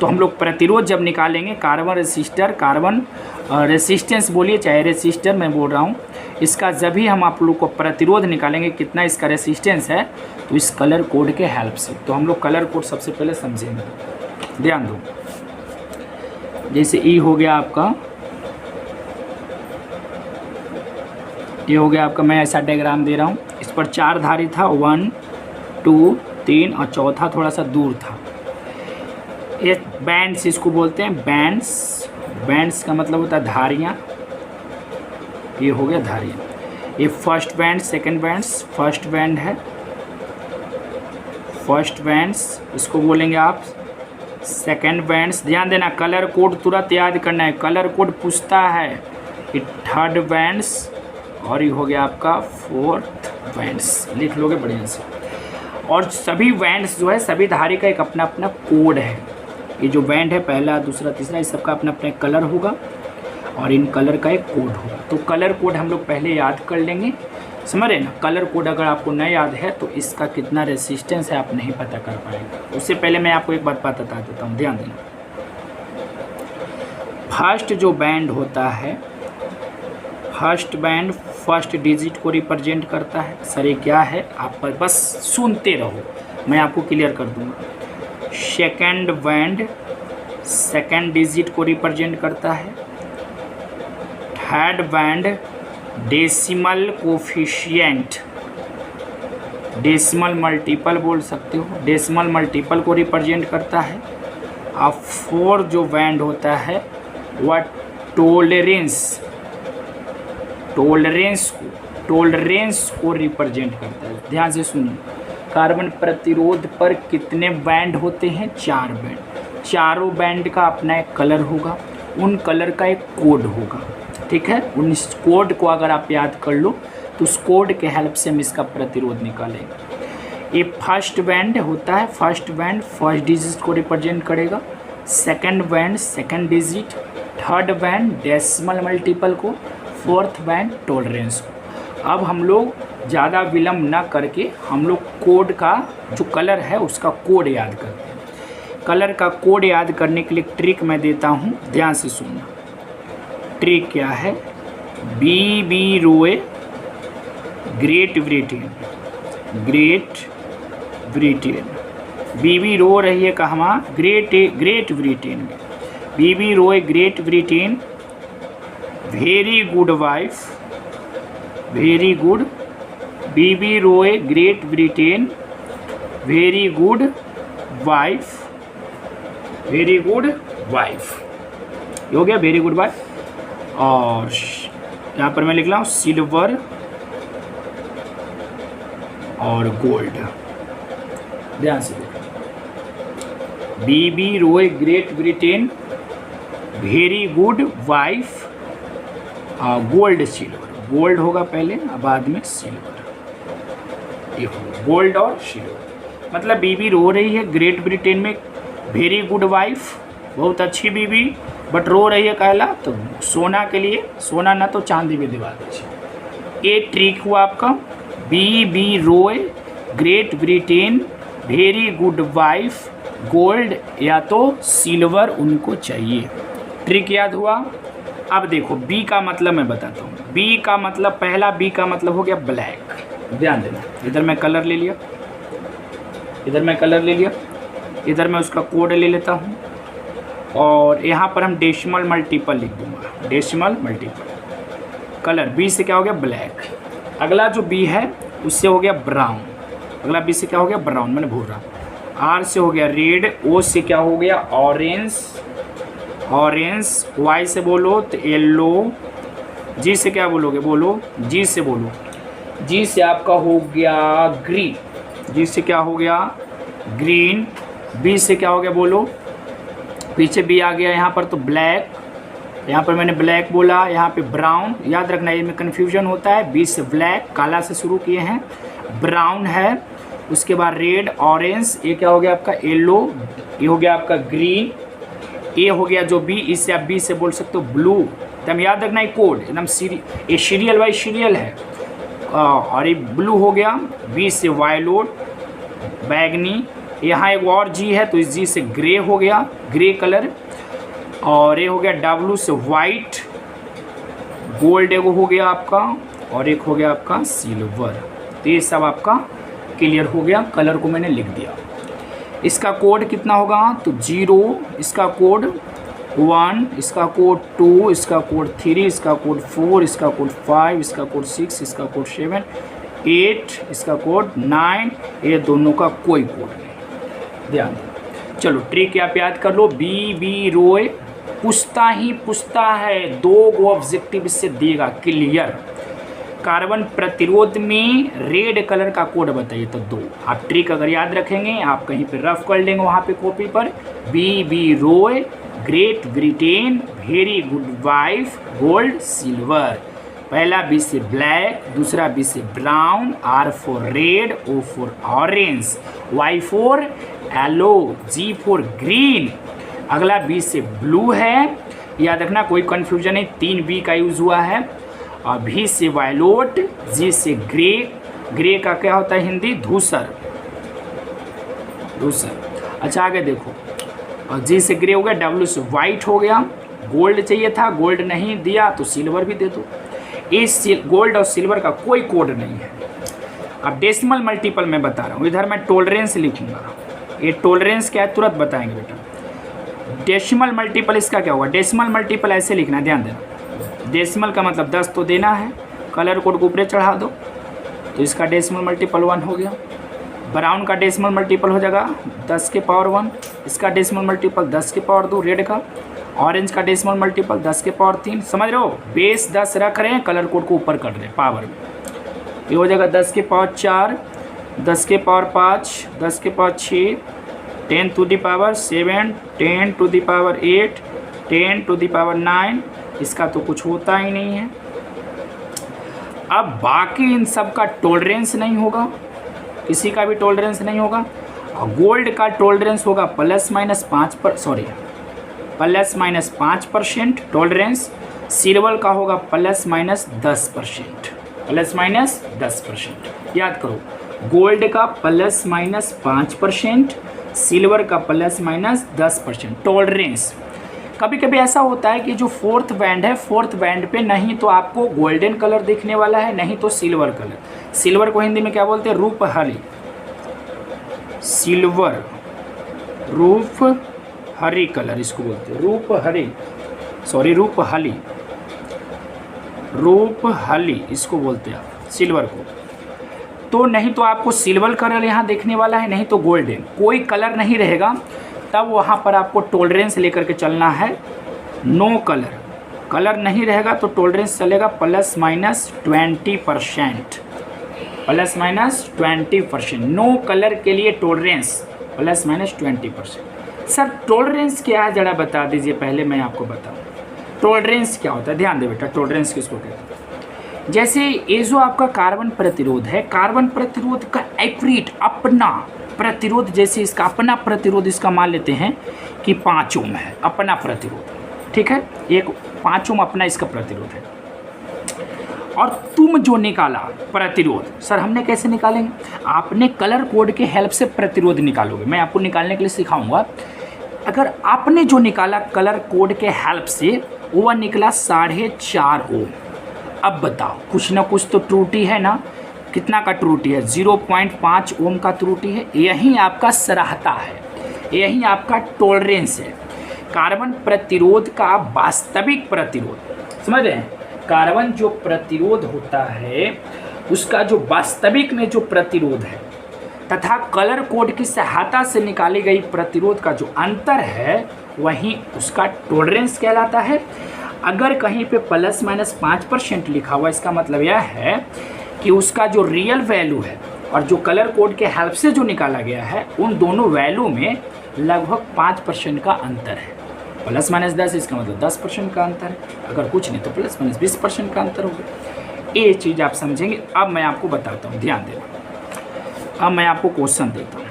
तो हम लोग प्रतिरोध जब निकालेंगे, कार्बन रेसिस्टर, कार्बन रेसिस्टेंस बोलिए चाहे रेसिस्टर मैं बोल रहा हूँ, इसका जब भी हम आप लोग को प्रतिरोध निकालेंगे कितना इसका रेसिस्टेंस है, तो इस कलर कोड के हेल्प से। तो हम लोग कलर कोड सबसे पहले समझेंगे, ध्यान दो। जैसे ई हो गया आपका, ये हो गया आपका, मैं ऐसा डायग्राम दे रहा हूँ, इस पर 4 धारी था, 1 2 3 और चौथा थोड़ा सा दूर था। ये बैंड्स इसको बोलते हैं, बैंड्स। बैंड्स का मतलब होता है धारियाँ, ये हो गया धारियाँ। ये first band, second bands, first band है, फर्स्ट बैंड्स इसको बोलेंगे आप, सेकंड बैंड्स। ध्यान देना, कलर कोड तुरंत याद करना है, कलर कोड पूछता है। ये थर्ड बैंड्स और ये हो गया आपका फोर्थ बैंड्स, लिख लोगे बढ़िया से। और सभी बैंड्स जो है, सभी धारी का एक अपना अपना कोड है। ये जो बैंड है पहला, दूसरा, तीसरा, इस सबका अपना अपना कलर होगा और इन कलर का एक कोड होगा। तो कलर कोड हम लोग पहले याद कर लेंगे, समझ रहे ना। कलर कोड अगर आपको नहीं याद है तो इसका कितना रेसिस्टेंस है आप नहीं पता कर पाएंगे। उससे पहले मैं आपको एक बात बता देता हूँ, ध्यान देना। फर्स्ट जो बैंड होता है, फर्स्ट बैंड फर्स्ट डिजिट को रिप्रेजेंट करता है। सर ये क्या है, आप बस सुनते रहो, मैं आपको क्लियर कर दूंगा। सेकंड बैंड सेकंड डिजिट को रिप्रेजेंट करता है। Third band decimal coefficient, decimal multiple बोल सकते हो, डेसिमल मल्टीपल को रिप्रेजेंट करता है। और फोर्थ जो बैंड होता है वह टॉलरेंस को रिप्रेजेंट करता है। ध्यान से सुनिए, कार्बन प्रतिरोध पर कितने बैंड होते हैं? 4 बैंड। चारों बैंड का अपना एक कलर होगा, उन कलर का एक कोड होगा, ठीक है। उन कोड को अगर आप याद कर लो तो उस कोड के हेल्प से हम इसका प्रतिरोध निकालेंगे। ये फर्स्ट बैंड होता है, फर्स्ट बैंड फर्स्ट डिजिट को रिप्रेजेंट करेगा, second band second digit, third band decimal multiple को, फोर्थ बैंड टॉलरेंस को। अब हम लोग ज़्यादा विलम्ब ना करके हम लोग कोड का जो कलर है उसका कोड याद करते हैं। कलर का कोड याद करने के लिए ट्रिक मैं देता हूँ, ध्यान से सुनना। ट्रिक क्या है? बी रोए Great Britain, Great Britain, B रो रही है कहाँ? ग्रेट ब्रिटेन में। बी रोए Great Britain, very good wife, very good. B रोए Great Britain, very good wife, very good wife, ये हो गया वेरी गुड वाइफ। और यहाँ पर मैं लिख रहा हूँ सिल्वर और गोल्ड, ध्यान से देखो। बी रोए Great Britain, very good wife, gold silver, gold होगा पहले बाद में सिल्वर, ये होगा गोल्ड और सिल्वर। मतलब बीबी रो रही है ग्रेट ब्रिटेन में, वेरी गुड वाइफ, बहुत अच्छी बीबी, बट रो रही है कहला तो सोना के लिए, सोना ना तो चांदी भी दिवा दीजिए। ये ट्रिक हुआ आपका। बी रोए Great Britain, very good wife, gold या तो सिल्वर उनको चाहिए। ट्रिक याद हुआ। अब देखो बी का मतलब मैं बताता हूँ। बी का मतलब, पहला बी का मतलब हो गया ब्लैक, ध्यान देना। इधर मैं कलर ले लिया, इधर मैं कलर ले लिया, इधर मैं उसका कोड ले लेता हूँ। और यहाँ पर हम डेसिमल मल्टीपल लिख दूंगा, डेसिमल मल्टीपल। कलर बी से क्या हो गया ब्लैक, अगला जो बी है उससे हो गया ब्राउन, अगला बी से क्या हो गया ब्राउन मैंने भूल रहा। आर से हो गया रेड, ओ से क्या हो गया ऑरेंज, ऑरेंज, वाई से बोलो तो येलो, जी से क्या बोलोगे बोलो, जी से बोलो, जी से आपका हो गया ग्रीन, जी से क्या हो गया ग्रीन, बी से क्या हो गया बोलो, पीछे बी आ गया यहाँ पर तो ब्लैक, यहाँ पर मैंने ब्लैक बोला, यहाँ पे ब्राउन, याद रखना ये में कन्फ्यूजन होता है, बी से ब्लैक, काला से शुरू किए हैं, ब्राउन है, उसके बाद रेड, ऑरेंज, ये क्या हो गया आपका येलो, ये हो गया आपका ग्रीन, ए हो गया जो बी, इससे आप बी से बोल सकते हो ब्लू। एकदम याद रखना ये कोड एकदम ये सीरियल वाइज सीरियल है। और ये ब्लू हो गया, बी से वायलेट बैगनी, यहाँ एक और जी है तो इस जी से ग्रे हो गया, ग्रे कलर, और ये हो गया डब्लू से वाइट, गोल्ड एगो हो गया आपका, और एक हो गया आपका सिल्वर। तो ये सब आपका क्लियर हो गया, कलर को मैंने लिख दिया। इसका कोड कितना होगा तो 0, इसका कोड 1, इसका कोड 2, इसका कोड 3, इसका कोड 4, इसका कोड 5, इसका कोड 6, इसका कोड 7, 8, इसका कोड 9, ये दोनों का कोई कोड नहीं, ध्यान दो। चलो ट्रिक आप याद कर लो, बी रोए पूछता ही पूछता है, 2 गो ऑब्जेक्टिव इससे देगा क्लियर। कार्बन प्रतिरोध में रेड कलर का कोड बताइए तो 2। आप ट्रिक अगर याद रखेंगे आप कहीं पे रफ कर लेंगे वहाँ पे कॉपी पर, बी रोए Great Britain very good wife gold silver. पहला बी से ब्लैक, दूसरा बी से brown, R for red, O for orange, Y for yellow, G for green. अगला बी से ब्लू है, याद रखना कोई कन्फ्यूजन नहीं, 3 बी का यूज़ हुआ है। और भी से वायलेट, जी से ग्रे, ग्रे का क्या होता है हिंदी धूसर, धूसर। अच्छा आगे देखो, और जी से ग्रे हो गया, डब्ल्यू से वाइट हो गया, गोल्ड चाहिए था गोल्ड नहीं दिया तो सिल्वर भी दे दो। इस गोल्ड और सिल्वर का कोई कोड नहीं है। अब डेसिमल मल्टीपल मैं बता रहा हूँ, इधर मैं टॉलरेंस लिखूंगा, ये टॉलरेंस क्या है तुरंत बताएंगे बेटा। डेसिमल मल्टीपल इसका क्या होगा, डेसिमल मल्टीपल ऐसे लिखना, ध्यान देना। डेसिमल का मतलब 10 तो देना है, कलर कोड को ऊपर चढ़ा दो तो इसका डेसिमल मल्टीपल 1 हो गया। ब्राउन का डेसिमल मल्टीपल हो जाएगा 10 के पावर 1, इसका डेसिमल मल्टीपल 10 के पावर 2 रेड का, ऑरेंज का डेसिमल मल्टीपल 10 के पावर 3, समझ रहे हो। बेस 10 रख रहे हैं, कलर कोड को ऊपर कर रहे हैं पावर में, ये हो जाएगा 10 के पावर 4, 10 के पावर 5, 10 के power 6, 10 to the power 7, 10 to the power 8, 10 to the power 9, इसका तो कुछ होता ही नहीं है। अब बाकी इन सब का टॉलरेंस नहीं होगा, किसी का भी टॉलरेंस नहीं होगा। और गोल्ड का टॉलरेंस होगा +-5% टॉलरेंस, सिल्वर का होगा +-10%, +-10%। याद करो, गोल्ड का +-5%, सिल्वर का +-10% टॉलरेंस। कभी कभी ऐसा होता है कि जो 4th बैंड है, 4th बैंड पे नहीं तो आपको गोल्डन कलर दिखने वाला है, नहीं तो सिल्वर कलर। सिल्वर को हिंदी में क्या बोलते हैं, रूपहरी, सिल्वर रूपहरी कलर इसको बोलते हैं, रूपहरी, सॉरी रूपहली, रूपहली इसको बोलते हैं आप सिल्वर को। तो नहीं तो आपको सिल्वर कलर यहाँ देखने वाला है, नहीं तो गोल्डन, कोई कलर नहीं रहेगा, तब वहाँ पर आपको टॉलरेंस लेकर के चलना है। नो कलर, कलर नहीं रहेगा तो टॉलरेंस चलेगा +-20%, +-20%। नो कलर के लिए टॉलरेंस +-20%। सर टॉलरेंस क्या है जरा बता दीजिए, पहले मैं आपको बताऊँ टॉलरेंस क्या होता है। ध्यान दे बेटा, टॉलरेंस किसको कहते हैं। जैसे ये जो आपका कार्बन प्रतिरोध है, कार्बन प्रतिरोध का एक्यूरेट अपना प्रतिरोध, जैसे इसका अपना प्रतिरोध इसका मान लेते हैं कि 5 ओम है अपना प्रतिरोध, ठीक है, एक 5 ओम अपना इसका प्रतिरोध है। और तुम जो निकाला प्रतिरोध, सर हमने कैसे निकालेंगे, आपने कलर कोड के हेल्प से प्रतिरोध निकालोगे, मैं आपको निकालने के लिए सिखाऊंगा। अगर आपने जो निकाला कलर कोड के हेल्प से, वो निकला 4.5 ओम। अब बताओ, कुछ ना कुछ तो त्रुटि है ना, कितना का त्रुटि है, 0.5 ओम का त्रुटि है। यही आपका सराहता है, यही आपका टॉलरेंस है। कार्बन प्रतिरोध का वास्तविक प्रतिरोध, समझ रहे हैं, कार्बन जो प्रतिरोध होता है उसका जो वास्तविक में जो प्रतिरोध है तथा कलर कोड की सहायता से निकाली गई प्रतिरोध का जो अंतर है वही उसका टॉलरेंस कहलाता है। अगर कहीं पे ±5% लिखा हुआ, इसका मतलब यह है कि उसका जो रियल वैल्यू है और जो कलर कोड के हेल्प से जो निकाला गया है उन दोनों वैल्यू में लगभग 5% का अंतर है। ±10 इसका मतलब 10% का अंतर है, अगर कुछ नहीं तो ±20% का अंतर होगा। ये चीज़ आप समझेंगे। अब मैं आपको बताता हूँ, ध्यान देना। अब मैं आपको क्वेश्चन देता हूँ।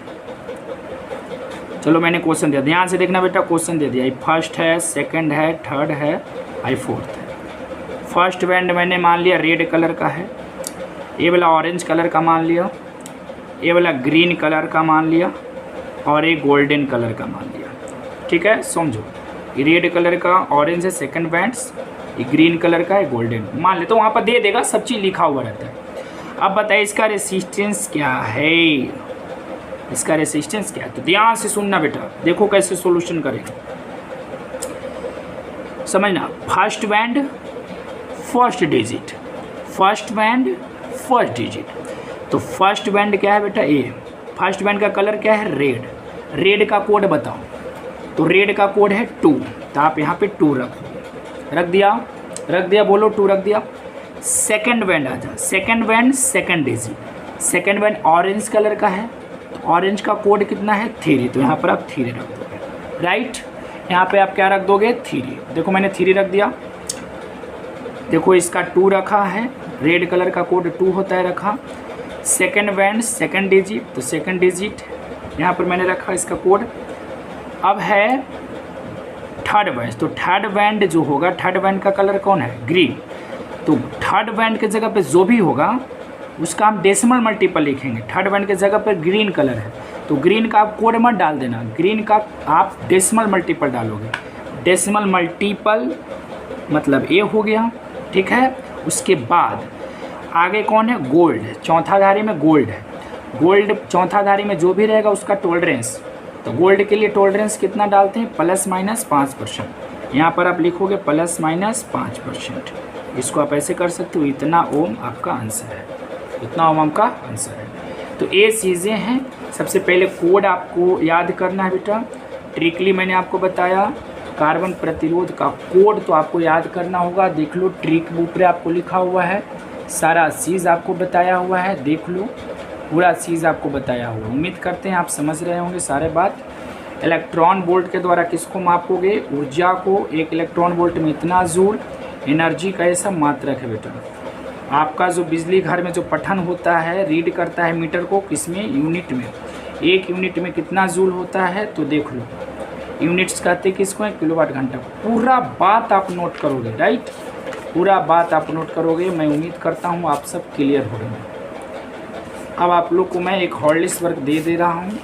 चलो मैंने क्वेश्चन दिया, ध्यान से देखना बेटा। क्वेश्चन दे दिया, फर्स्ट है, सेकंड है, थर्ड है, आई फोर्थ है। फर्स्ट बैंड मैंने मान लिया रेड कलर का है, ये वाला ऑरेंज कलर का मान लिया, ये वाला ग्रीन कलर का मान लिया और ये गोल्डन कलर का मान लिया। ठीक है, समझो, ये रेड कलर का ऑरेंज है सेकंड बैंड्स, ये ग्रीन कलर का है गोल्डन मान ले, तो वहाँ पर दे देगा, सब चीज़ लिखा हुआ रहता है। अब बताइए इसका रेसिस्टेंस क्या है, इसका रेसिस्टेंस क्या है। तो ध्यान से सुनना बेटा, देखो कैसे सॉल्यूशन करेंगे, समझना। First band first digit, first band first digit. तो फर्स्ट बैंड क्या है बेटा, ए। फर्स्ट बैंड का कलर क्या है, रेड। रेड का कोड बताओ, तो रेड का कोड है 2, तो आप यहाँ पे 2 रख दिया, बोलो 2 रख दिया। सेकंड बैंड आ जा, second band second digit. Second band orange colour का है, ऑरेंज का कोड कितना है 3, तो यहाँ पर आप 3 रख दोगे, राइट। यहाँ पे आप क्या रख दोगे 3, देखो मैंने 3 रख दिया। देखो इसका 2 रखा है, रेड कलर का कोड 2 होता है रखा। सेकंड बैंड सेकंड डिजिट, तो सेकंड डिजिट यहाँ पर मैंने रखा इसका कोड। अब है थर्ड बैंड, तो थर्ड बैंड जो होगा, थर्ड बैंड का कलर कौन है, ग्रीन। तो थर्ड बैंड के जगह पे जो भी होगा उसका हम डेसिमल मल्टीपल लिखेंगे। थर्ड बैंड के जगह पर ग्रीन कलर है तो ग्रीन का आप कोड मत डाल देना, ग्रीन का आप डेसिमल मल्टीपल डालोगे। डेसिमल मल्टीपल मतलब ए हो गया, ठीक है। उसके बाद आगे कौन है, गोल्ड। चौथा धारी में गोल्ड है, गोल्ड चौथा धारी में जो भी रहेगा उसका टॉलरेंस। तो गोल्ड के लिए टॉलरेंस कितना डालते हैं, ±5%। यहाँ पर आप लिखोगे ±5%। इसको आप ऐसे कर सकते हो, इतना ओम आपका आंसर है, इतना ओम आपका आंसर है। तो ये चीज़ें हैं। सबसे पहले कोड आपको याद करना है बेटा, ट्रिकली मैंने आपको बताया। कार्बन प्रतिरोध का कोड तो आपको याद करना होगा, देख लो ट्रिक बुक पे आपको लिखा हुआ है, सारा चीज़ आपको बताया हुआ है, देख लो पूरा चीज़ आपको बताया हुआ। उम्मीद करते हैं आप समझ रहे होंगे सारे बात। इलेक्ट्रॉन वोल्ट के द्वारा किसको मापोगे, ऊर्जा को। 1 इलेक्ट्रॉन वोल्ट में इतना जूल, एनर्जी का ऐसा मात्रक है बेटा। आपका जो बिजली घर में जो पठन होता है, रीड करता है मीटर को, किसमें, यूनिट में। 1 यूनिट में कितना जूल होता है, तो देख लो। यूनिट्स कहते हैं किसको है, किलोवाट घंटा। पूरा बात आप नोट करोगे, राइट, पूरा बात आप नोट करोगे। मैं उम्मीद करता हूँ आप सब क्लियर हो गए। अब आप लोग को मैं एक हॉर्लिक्स वर्क दे रहा हूँ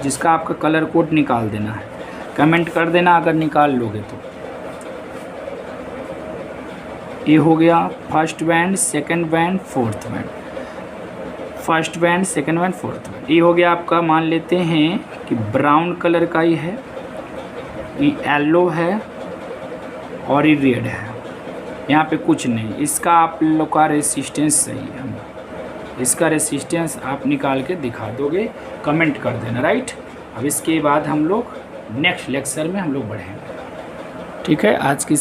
जिसका आपका कलर कोड निकाल देना है। कमेंट कर देना अगर निकाल लोगे तो। ये हो गया first band second band fourth band, first band second band fourth band. ये हो गया आपका, मान लेते हैं कि ब्राउन कलर का ही है, ये येलो है और ये रेड है। यहाँ पे कुछ नहीं, इसका आप लोग का रेसिस्टेंस सही है, इसका रेसिस्टेंस आप निकाल के दिखा दोगे, कमेंट कर देना, राइट। अब इसके बाद हम लोग नेक्स्ट लेक्चर में हम लोग बढ़ेंगे, ठीक है। आज की